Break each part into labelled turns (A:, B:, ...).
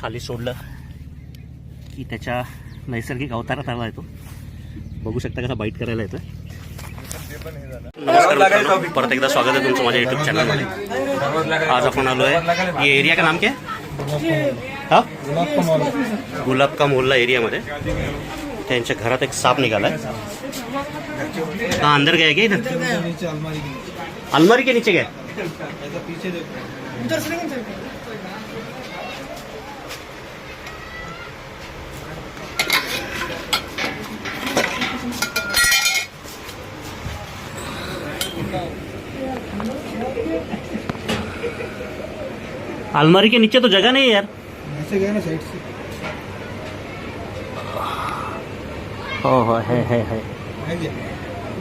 A: खाली सोडलं की त्याच्या नैसर्गिक अवतारात आला येतो. बघू शकता कसा बाईट करायला येतो. नमस्कार मित्रांनो, परत एकदा स्वागत आहे तुमचं माझ्या यूट्यूब चॅनलमध्ये. आज आपण आलो आहे ये एरिया का नाम क्या है? हाँ, गुलाब का मोहल्ला एरियामध्ये त्यांच्या घरात एक साप निघालाय. कहाँ अंदर गया क्या? इधर अलमारी के नीचे गया. अलमारी के नीचे तो जगह नहीं है यार.
B: ऐसे गए ना साइड से.
A: हो है.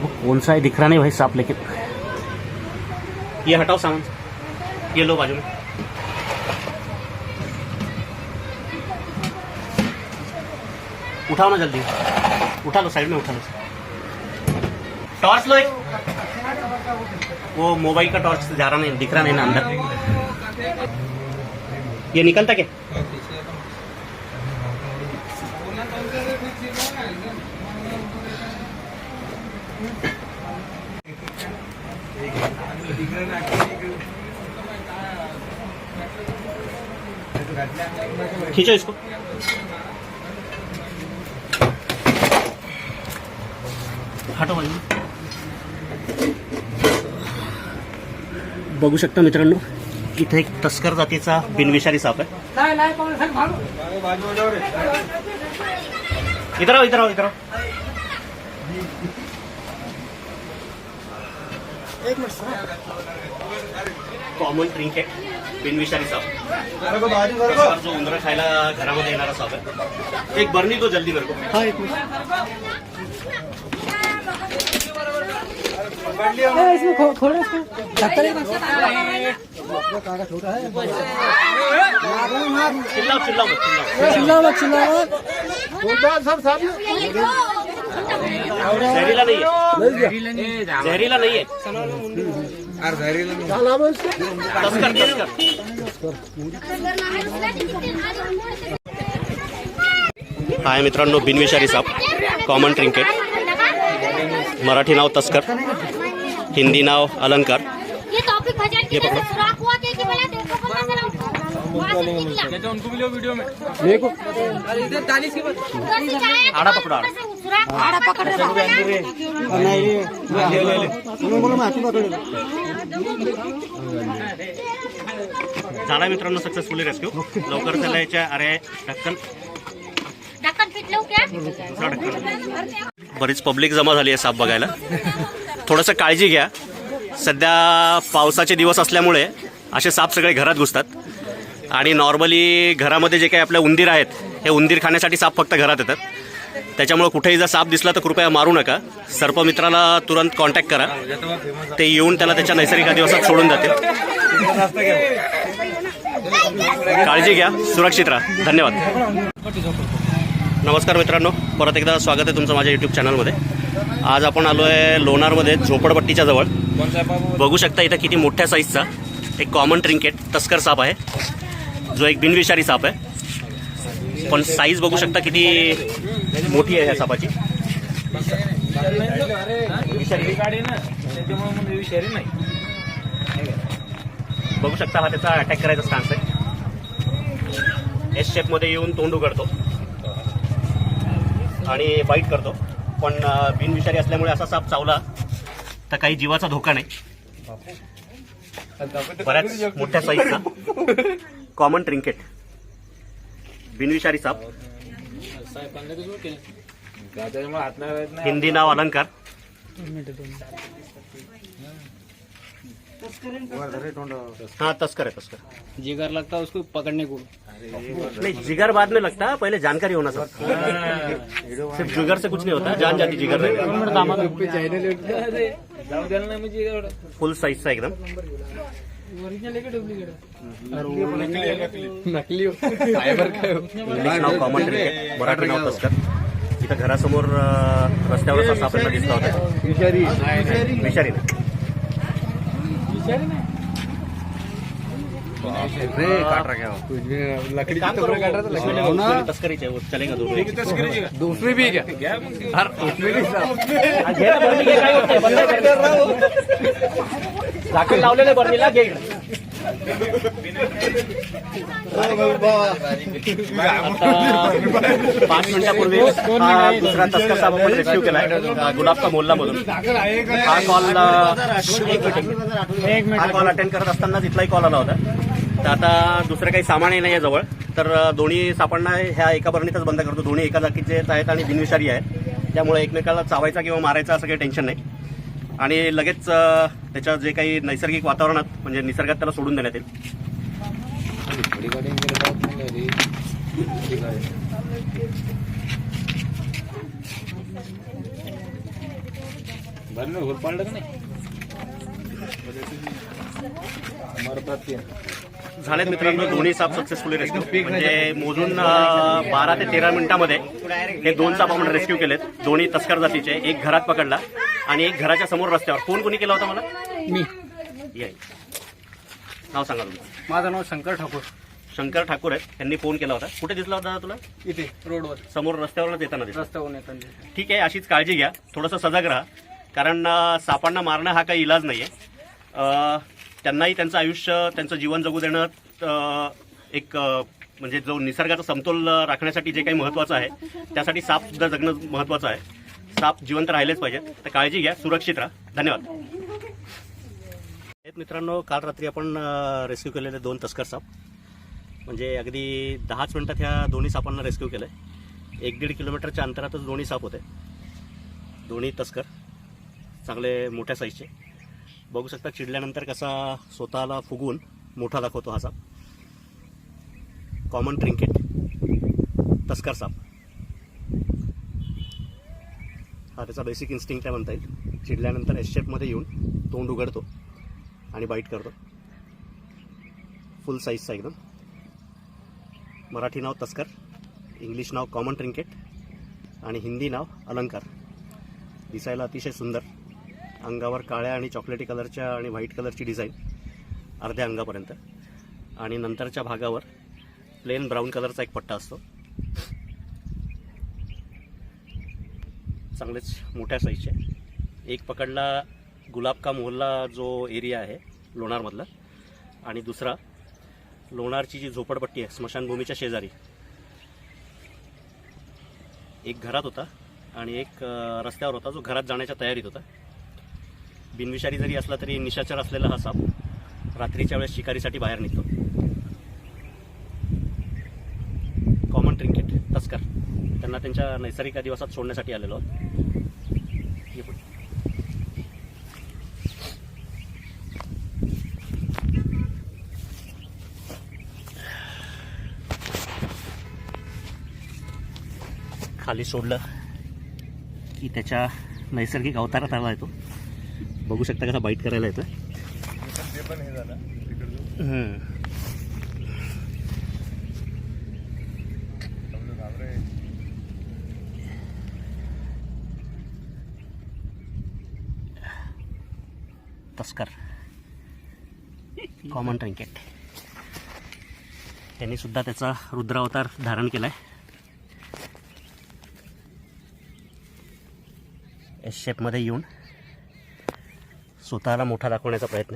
A: वो कौन सा है दिख रहा नहीं भाई सांप. लेकिन ये हटाओ सामान, ये लो बाजू में. उठाओ ना जल्दी, उठा लो, साइड में उठा लो. टॉर्च लो एक. वो मोबाइल का टॉर्च जा रहा नहीं, दिख रहा नहीं ना अंदर. ये निकलता क्या? खींचो इसको. हटो भाई. बघू शकता मित्रांनो, इथे एक तस्कर जातीचा बिनविषारी साप आहे. इधर आओ. कॉमन ट्रिंकेट बिनविषारी साप. जो उंदरा खायला घरामध्ये येणारा साप आहे. एक बरनी दो जल्दी मेरे को. हाँ, एक
B: इसमें खोलो इसको. काका छोटा है.
A: चिल्लाओ.
B: सब
A: जहरीला नहीं है. जहरीला नहीं है. तस्कर. हाय मित्रांनो, बिनविषारी साप, कॉमन ट्रिंकेट. मराठी नाव तस्कर, हिंदी नाव अलंकार. ये पकड़ो.
B: उनको भी लो वीडियो में.
A: आड़ा पकड़ो.
C: आड़ा पकड़
A: झाला मित्रांनो सक्सेसफुली रेस्क्यू. लवकर त्याला याच्या अरे ढक्कन
C: फिटलो क्या?
A: बरीच पब्लिक जमा झाली आहे साप बघायला. थोडंसं काळजी घ्या. सध्या पावसाचे दिवस असल्यामुळे असे साप सगळे घरात घुसतात. आणि नॉर्मली घरामध्ये जे काही आपल्या उंदीर आहेत, हे उंदीर खाण्यासाठी साप फक्त घरात येतात. त्याच्यामुळे कुठेही जर साप दिसला तर कृपया मारू नका. सर्पमित्राला तुरंत कॉन्टॅक्ट करा. ते येऊन त्याला त्याच्या नैसर्गिक अधिवासात सोडून जातील. काळजी घ्या, सुरक्षित राहा. धन्यवाद. नमस्कार मित्रांनो, परत एकदा स्वागत आहे तुमचं माझ्या यूट्यूब चॅनलमध्ये. आज आपण आलो आहे लोणारमध्ये झोपडपट्टीच्या जवळ. बघू शकता इथं किती मोठ्या साईजचा एक कॉमन ट्रिंकेट तस्कर साप आहे, जो एक बिनविषारी साप आहे. पण साईज बघू शकता किती मोठी आहे ह्या सापाची. बघू शकता हा त्याचा अटॅक करायचा स्टान्स आहे. एस शेपमध्ये येऊन तोंड उघडतो आणि बाईट करतो. पण बिनविषारी असल्यामुळे असा साप चावला तर काही जीवाचा धोका नाही. बऱ्याच मोठ्या साईजचा कॉमन ट्रिंकेट बिनविषारी साप. हिंदी नाव अलंकार. हाँ, तस्कर है.
B: जिगर लगता है उसको पकड़ने को.
A: नहीं, जिगर बाद में लगता है, पहले जानकारी होना सर. सिर्फ जिगर से कुछ नहीं होता, जान जाती जिगर में. फुल साइज एकदम.
B: नकली फायबर
A: इंग्लिश नाव कॉमन ट्रिंकेट, मराठी नाव तस्कर. इथं घरासमोर रस्त्यावर असा सापडला दिसला होता. विषारी
B: लकड़ी
A: काम करो, इसमें दोनों तस्करी वो चलेगा दोनों
B: दूसरी भी क्या हर उसमें भी
A: लाकड लावलेले बरणीला घे इकडे. आता 5 मिनिटापूर्वी हा दुसरा तस्कर साहेब आपण रेस्क्यू केलाय गुलाब का मोहल्ला मधून. हा कॉल हा कॉल अटेंड करत असताना तिथलाही कॉल आला होता. तर आता दुसरं काही सामानही नाही आहे जवळ. तर दोन्ही सापडणं ह्या एका बरणीतच बंद करतो. दोन्ही एका जातीचेच आहेत आणि बिनविषारी आहेत. त्यामुळे एकमेकाला चावायचा किंवा मारायचा असं काही टेन्शन नाही. आणि लगेच त्याच्या जे काही नैसर्गिक वातावरणात म्हणजे निसर्गात त्याला सोडून देण्यात येईल. झालेत मित्रांनो दोन्ही साप सक्सेसफुली रेस्क्यू. म्हणजे मोजून 12 ते 13 मिनिटांमध्ये हे 2 साप आपण रेस्क्यू केलेत. दोन्ही तस्कर जातीचे. एक घरात पकडला आणि एक घराच्या समोर रस्त्यावर. फोन कोणी केला होता मला?
B: मी.
A: नाव सांगा तुमचं.
B: माझं नाव शंकर ठाकूर.
A: शंकर ठाकूर आहेत. त्यांनी फोन केला होता. कुठे दिसला होता तुला?
B: इथे रोडवर
A: समोर रस्त्यावरच येताना दिसला.
B: रस्त्यावरून येताना.
A: ठीक आहे, अशीच काळजी घ्या. थोडंसं सजग राहा. कारण सापांना मारणं हा काही इलाज नाही आहे. त्यांनाही त्यांचं आयुष्य त्यांचं जीवन जगू देणं एक म्हणजे जो निसर्गाचा समतोल राखण्यासाठी जे काही महत्त्वाचं आहे त्यासाठी साप सुद्धा जगणं महत्त्वाचं आहे. साप जिवंत राहिलेच पाहिजेत. तर काळजी घ्या, सुरक्षित राहा. धन्यवाद. मित्रांनो काल रात्री आपण रेस्क्यू केलेले 2 तस्कर साप. म्हणजे अगदी 10च मिनिटात ह्या दोन्ही सापांना रेस्क्यू केलं आहे. 1-1.5 किलोमीटरच्या अंतरातच दोन्ही साप होते. दोन्ही तस्कर चांगले मोठ्या साईजचे. बघू शकता चिडल्यानंतर कसा स्वतःला फुगवून मोठा दाखवतो हा साप. कॉमन ट्रिंकेट तस्कर साप. हा त्याचा बेसिक इन्स्टिंक्ट आहे म्हणता येईल. चिडल्यानंतर एस शेपमध्ये येऊन तोंड उघडतो आणि बाईट करतो. फुल साईजचा एकदम. मराठी नाव तस्कर, इंग्लिश नाव कॉमन ट्रिंकेट आणि हिंदी नाव अलंकार. दिसायला अतिशय सुंदर. अंगावर काळ्या आणि चॉकलेटी कलरच्या आणि व्हाईट कलरची डिझाईन अर्ध्या अंगापर्यंत आणि नंतरच्या भागावर प्लेन ब्राऊन कलरचा एक पट्टा असतो. चांगलेच मोठ्या साईजचे. एक पकडला गुलाब का मोहल्ला जो एरिया आहे लोणारमधला आणि दुसरा लोणारची जी झोपडपट्टी आहे स्मशानभूमीच्या शेजारी. एक घरात होता आणि एक रस्त्यावर होता जो घरात जाण्याच्या तयारीत होता. बिनविषारी जरी असला तरी निशाचर असलेला हा साप रात्रीच्या वेळेस शिकारीसाठी बाहेर निघतो. कॉमन ट्रिंकेट तस्कर. त्यांना त्यांच्या नैसर्गिक अधिवासात सोडण्यासाठी आलेलो आहोत. खाली सोडलं की त्याच्या नैसर्गिक अवतारात आला येतो. बघू शकता कसा बाईट करायला येतो. तस्कर कॉमन ट्रिंकेट. त्यांनी सुद्धा त्याचा रुद्रावतार धारण केलाय. एस शेपमध्ये येऊन स्वतःला मोठा दाखवण्याचा प्रयत्न.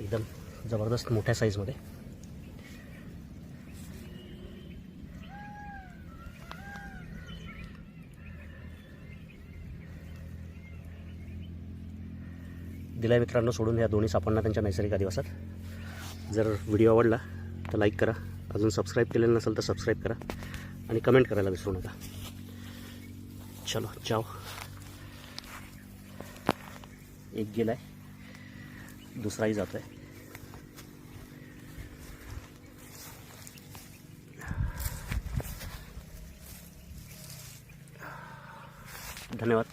A: एकदम जबरदस्त मोठ्या साईजमध्ये. दिलाय मित्रांनो सोडून या दोन्ही सापांना त्यांच्या नैसर्गिक अधिवासात. जर व्हिडिओ आवडला तर लाईक करा. अजून सबस्क्राईब केलेलं नसेल तर सबस्क्राईब करा आणि कमेंट करायला विसरू नका. चलो जाओ. एक गेलाय, दुसराही जातोय. धन्यवाद.